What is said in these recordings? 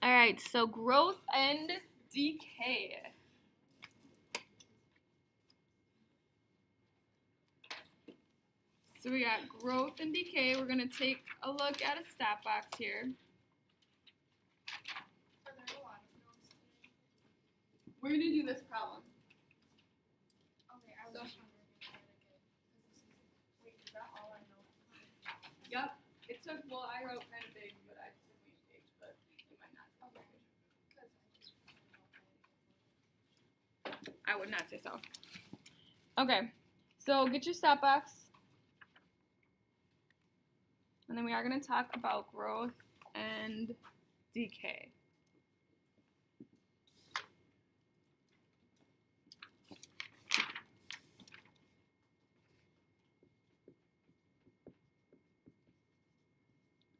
All right, so growth and decay. So we got growth and decay. We're going to take a look at a stat box here. We're going to do this problem. Okay, I was just wondering if I had to get, wait, is that all I know? Yep, it took, well, I wrote kind of big, but I took me a page, but it might not. Okay, because I just wondering if I had to get. I would not say so. Okay, so get your stat box. And then we are going to talk about growth and decay.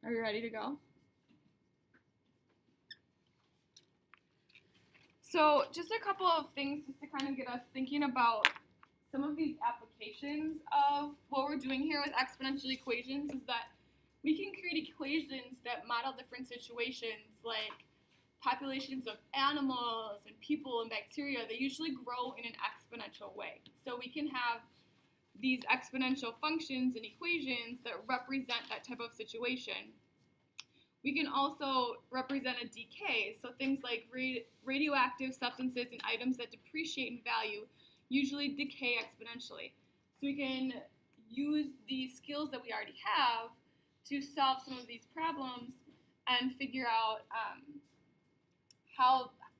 Are you ready to go? So just a couple of things just to kind of get us thinking about some of these applications of what we're doing here with exponential equations is that we can create equations that model different situations like populations of animals and people and bacteria. They usually grow in an exponential way. So we can have these exponential functions and equations that represent that type of situation. We can also represent a decay, so things like radioactive substances and items that depreciate in value usually decay exponentially. So we can use the skills that we already have to solve some of these problems and figure out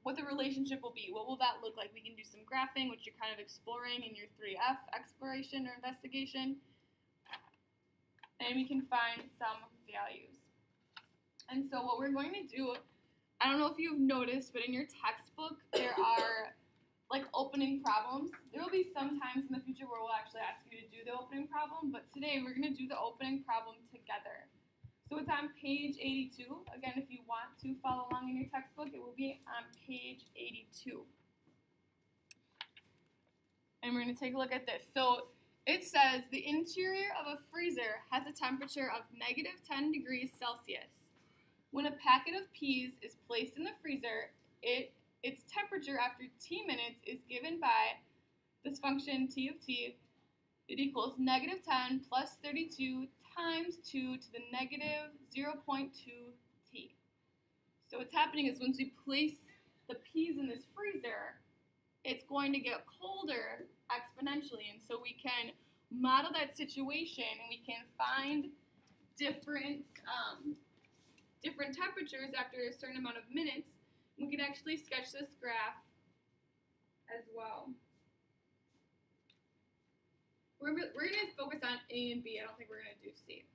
what the relationship will be. What will that look like? We can do some graphing, which you're kind of exploring in your 3F exploration or investigation. And we can find some values. And so what we're going to do, I don't know if you've noticed, but in your textbook there are like opening problems. There will be some times in the future where we'll actually ask you to do the opening problem, but today we're going to do the opening problem together. So it's on page 82. Again, if you want to follow along in your textbook, it will be on page 82. And we're going to take a look at this. So it says the interior of a freezer has a temperature of negative 10 degrees Celsius. When a packet of peas is placed in the freezer, its temperature after t minutes is given by this function t of t. It equals negative 10 plus 32 times 2 to the negative 0.2 t. So what's happening is once we place the peas in this freezer, it's going to get colder exponentially. And so we can model that situation and we can find different temperatures after a certain amount of minutes. We can actually sketch this graph as well. We're going to focus on A and B. I don't think we're going to do C.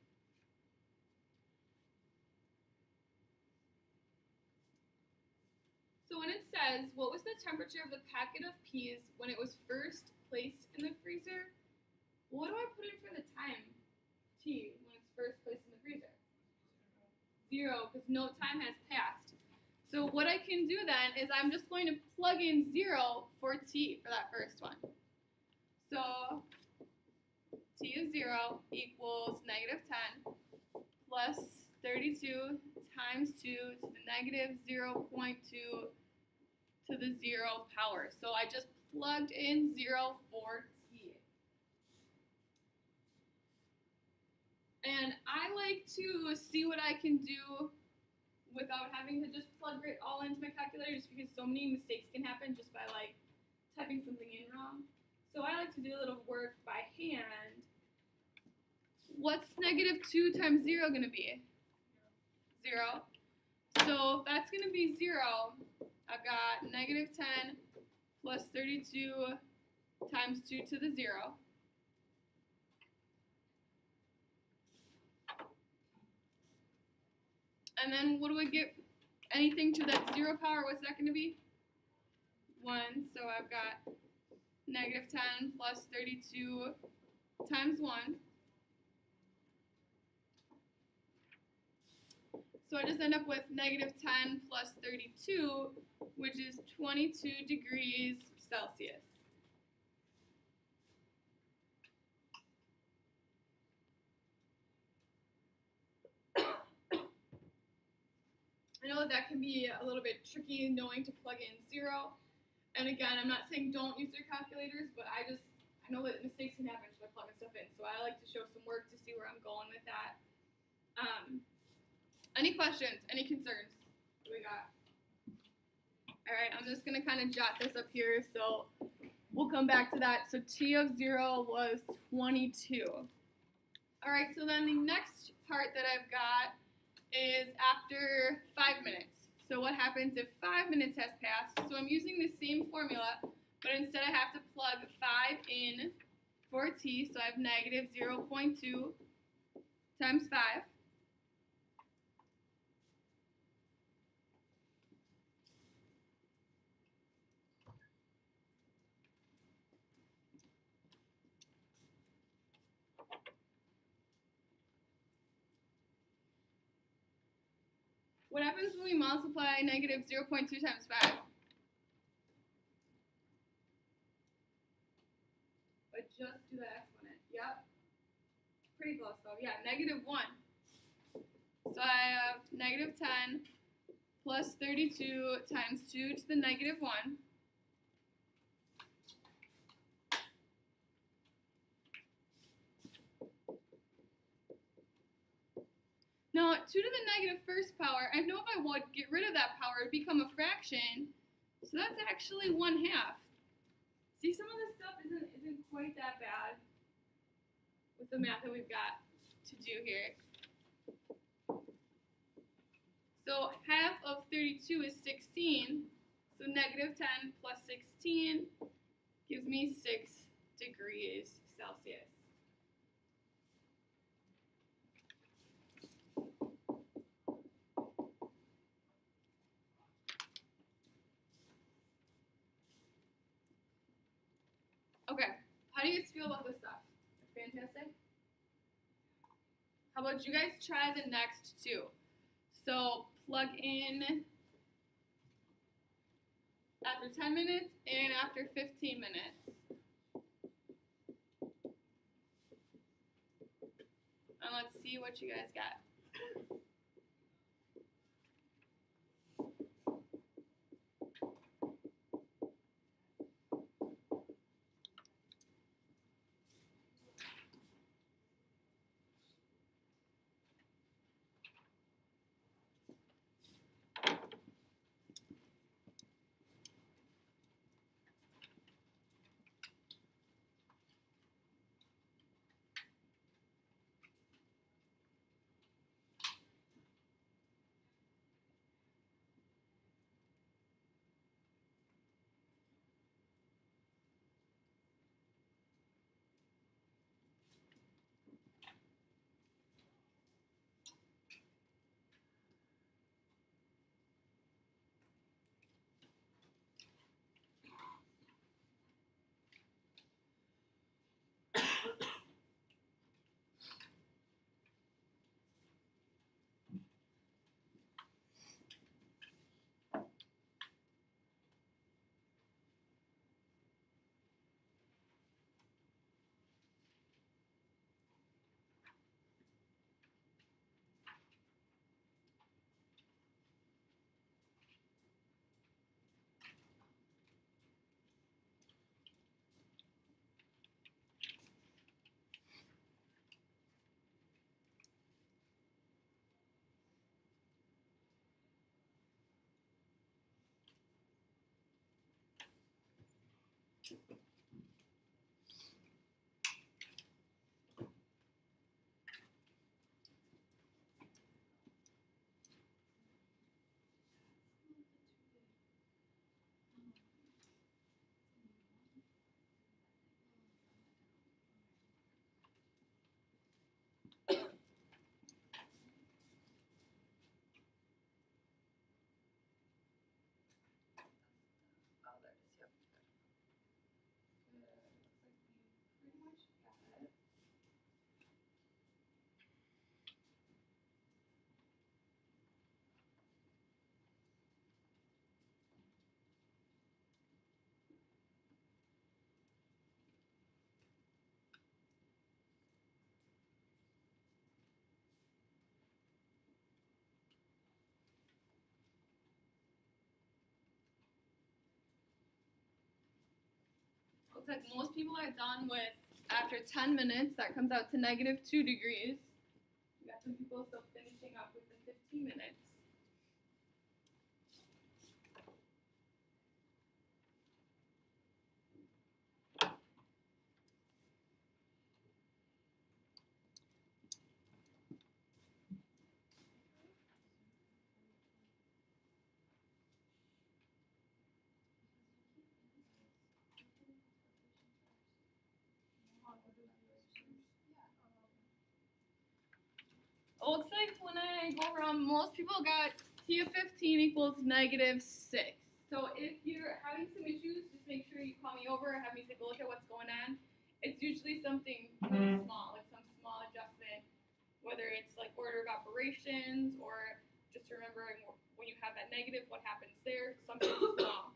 So when it says, what was the temperature of the packet of peas when it was first placed in the freezer? What do I put in for the time, T, when it's first placed in the freezer? 0, because no time has passed. So what I can do then is I'm just going to plug in 0 for T for that first one. So T of 0 equals negative 10 plus 32 times 2 to the negative 0.2 to the 0 power. So I just plugged in 0 for T. And I like to see what I can do without having to just plug it all into my calculator, just because so many mistakes can happen just by like typing something in wrong. So I like to do a little work by hand. What's negative 2 times 0 going to be? 0. So that's going to be 0. I've got negative 10 plus 32 times 2 to the 0. And then what do we get? Anything to that 0 power, what's that going to be? 1. So I've got negative 10 plus 32 times 1. So I just end up with negative 10 plus 32, which is 22 degrees Celsius. I know that can be a little bit tricky knowing to plug in 0. And again, I'm not saying don't use your calculators, but I know that mistakes can happen just by plugging stuff in. So I like to show some work to see where I'm going with that. Any questions? Any concerns? What do we got? All right, I'm just going to kind of jot this up here. So we'll come back to that. So T of 0 was 22. All right, so then the next part that I've got is after 5 minutes. So what happens if 5 minutes has passed? So I'm using the same formula, but instead I have to plug 5 in for t. So I have negative 0.2 times 5. What happens when we multiply negative 0.2 times 5? But just do that exponent. Yep. Pretty close though. Yeah, negative 1. So I have negative 10 plus 32 times 2 to the negative 1. Now, 2 to the negative first power, I know if I would get rid of that power, it would become a fraction. So that's actually 1/2. See, some of this stuff isn't quite that bad with the math that we've got to do here. So half of 32 is 16. So negative 10 plus 16 gives me 6 degrees Celsius. Okay, how do you guys feel about this stuff? Fantastic? How about you guys try the next two? So plug in after 10 minutes and after 15 minutes. And let's see what you guys got. looks like most people are done with, after 10 minutes, that comes out to negative 2 degrees. We got some people still finishing up within 15 minutes. It looks like when I go around, most people got T of 15 equals negative 6. So if you're having some issues, just make sure you call me over and have me take a look at what's going on. It's usually something really small, like some small adjustment, whether it's like order of operations or just remembering when you have that negative, what happens there, something small.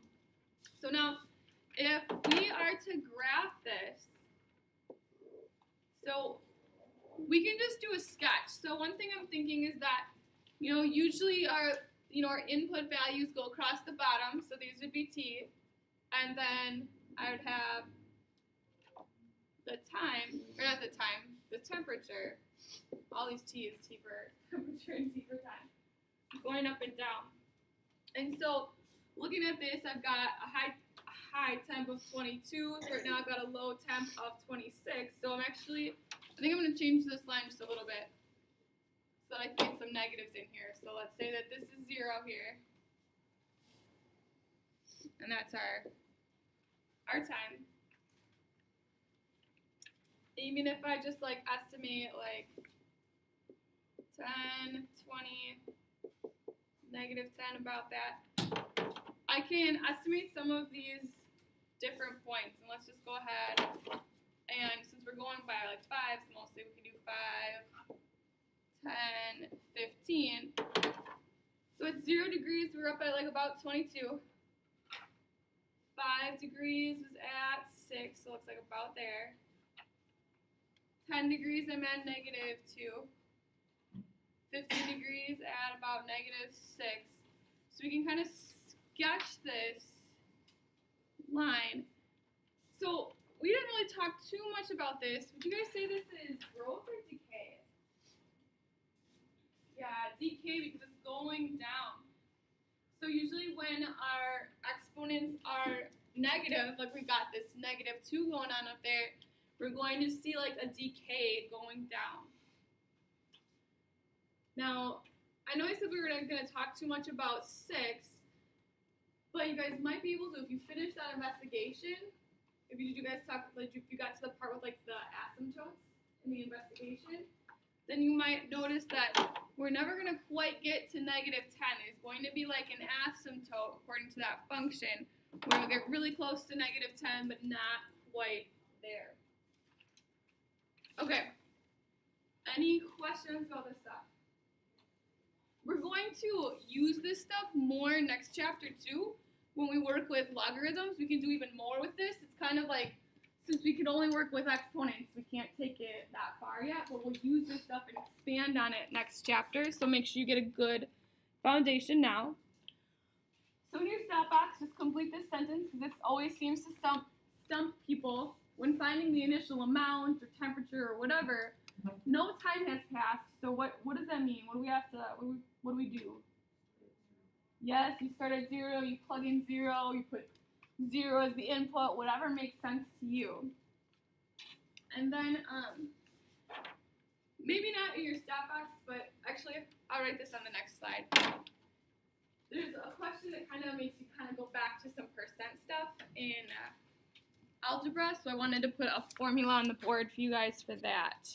So now, if we are to graph this, so we can just do a sketch. So one thing I'm thinking is that, usually our input values go across the bottom. So these would be T. And then I would have the time, or not the time, the temperature. All these T is T for temperature and T for time. Going up and down. And so looking at this, I've got a high temp of 22. So right now I've got a low temp of 26. So I think I'm going to change this line just a little bit so that I can get some negatives in here. So let's say that this is 0 here. And that's our time. Even if I just estimate 10, 20, negative 10, about that, I can estimate some of these different points. And let's just go ahead. And since we're going by fives mostly, we can do 5, 10, 15. So at 0 degrees, we're up at about 22. 5 degrees is at 6, so it looks like about there. 10 degrees, I'm at negative 2. 50 degrees at about negative 6. So we can kind of sketch this line. So we didn't really talk too much about this. Would you guys say this is growth or decay? Yeah, decay because it's going down. So usually when our exponents are negative, like we got this negative 2 going on up there, we're going to see a decay going down. Now, I know I said we were not going to talk too much about 6, but you guys might be able to, if you finish that investigation, if you guys if you got to the part with the asymptotes in the investigation, then you might notice that we're never going to quite get to negative 10. There's going to be an asymptote according to that function where we'll get really close to negative 10 but not quite there. Okay. Any questions about this stuff? We're going to use this stuff more next chapter too. When we work with logarithms, we can do even more with this. It's kind of since we can only work with exponents, we can't take it that far yet, but we'll use this stuff and expand on it next chapter. So make sure you get a good foundation now. So in your stat box, just complete this sentence because this always seems to stump people when finding the initial amount or temperature or whatever. No time has passed. So what does that mean? What do we do? Yes, you start at 0, you plug in 0, you put 0 as the input, whatever makes sense to you. And then, maybe not in your stat box, but actually, I'll write this on the next slide. There's a question that kind of makes you kind of go back to some percent stuff in algebra, so I wanted to put a formula on the board for you guys for that.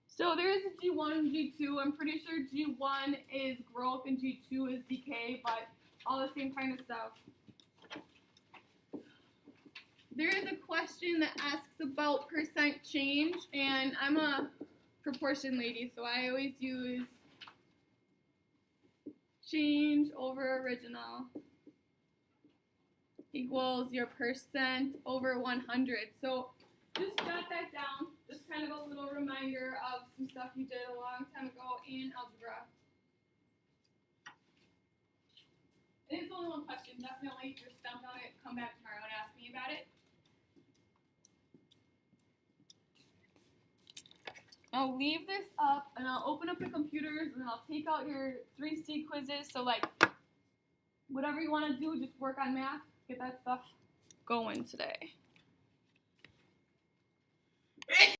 So there is a G1, G2. I'm pretty sure G1 is growth and G2 is decay, but all the same kind of stuff. There is a question that asks about percent change, and I'm a proportion lady, so I always use change over original equals your percent over 100. So just jot that down. Just kind of a little reminder of some stuff you did a long time ago in algebra. And it's only one question. Definitely, if you're stumped on it, come back tomorrow and ask me about it. I'll leave this up and I'll open up the computers and then I'll take out your 3C quizzes. So like whatever you want to do, just work on math, get that stuff going today.